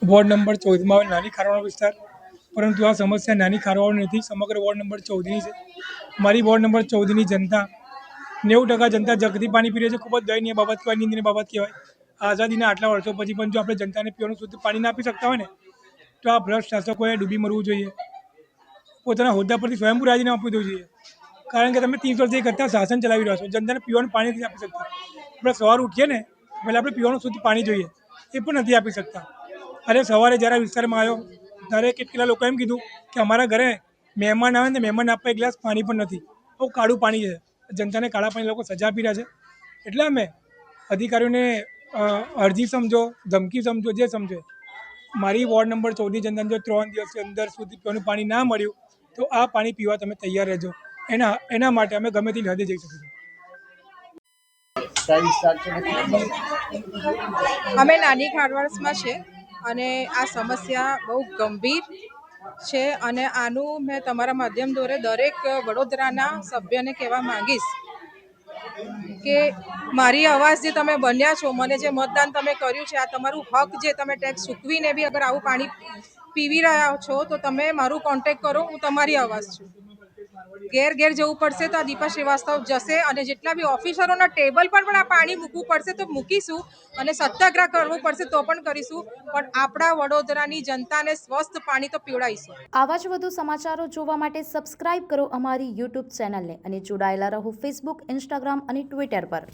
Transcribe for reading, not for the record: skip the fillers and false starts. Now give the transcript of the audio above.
Ward number 14માં નાની ખારવાડો વિસ્તાર, પરંતુ આ સમસ્યા નાની ખારવાડો નથી, સમગ્ર વોર્ડ નંબર 14ની છે. મારી વોર્ડ નંબર 14ની જનતા 90% જનતા જગથી પાણી પી રહી છે. ખૂબ જ દયનીય બાબત કહેવાય, નિંદનીય બાબત કહેવાય. આઝાદીના આટલા વર્ષો પછી પણ જો આપણે જનતાને પીવાનું શુદ્ધ પાણી ના આપી શકતા હોય ને, તો આ ભ્રષ્ટ શાસકોએ ડૂબી મરવું જોઈએ. પોતાના હોદ્દા પરથી સ્વયંભૂ રાજીનામું આપી દેવું જોઈએ. કારણ કે તમે 30 વર્ષથી કરતા શાસન ચલાવી રહ્યા છો, જનતાને પીવાનું પાણી નથી આપી શકતા. આપણે સવાર ઉઠીએ ને પહેલાં આપણે પીવાનું શુદ્ધ પાણી જોઈએ, એ પણ નથી આપી શકતા. અરે સવારે જ્યારે વિસ્તારમાં આવ્યો ત્યારે કેટલા લોકો એમ કીધું કે અમારા ઘરે મહેમાન આવે ને મહેમાન આપવા એક ગ્લાસ પાણી પણ નથી, બહુ કાળું પાણી છે. જનતાને કાળા પાણી લોકો સજા આપી રહ્યા છે. એટલે અમે અધિકારીઓને અરજી સમજો, ધમકી સમજો, જે સમજો. મારી વોર્ડ નંબર 14ની જનતાને જો 3 દિવસની અંદર સુધી પીવાનું પાણી ના મળ્યું તો આ પાણી પીવા તમે તૈયાર રહેજો. એના માટે અમે ગમે તેટલી હદે જઈ શકીશું. અમે નાની ખારવાડમાં છે અને આ સમસ્યા બહુ ગંભીર છે અને આનું મેં તમારા માધ્યમ દ્વારા દરેક વડોદરાના સભ્યને કહેવા માંગીશ કે મારી અવાજ જે તમે બન્યા છો, મને જે મતદાન તમે કર્યું છે, આ તમારું હક જે તમે ટેક્સ ચૂકવીને બી અગર આવું પાણી પીવી રહ્યા છો તો તમે મારું કોન્ટેક્ટ કરો, હું તમારી અવાજ છું. ઘેર ઘેર જવું પડશે તો આ દીપા શ્રીવાસ્તવ જશે અને જેટલા બી ઓફિસરોના ટેબલ પર પણ આ પાણી મૂકવું પડશે તો મૂકીશું અને સત્યાગ્રહ કરવું પડશે તો પણ કરીશું, પણ આપણા વડોદરાની જનતાને સ્વસ્થ પાણી તો પીવડાવીશું. આવા જ વધુ સમાચારો જોવા માટે સબસ્ક્રાઇબ કરો અમારી યુટ્યુબ ચેનલને અને જોડાયેલા રહો ફેસબુક, ઇન્સ્ટાગ્રામ અને ટ્વિટર પર.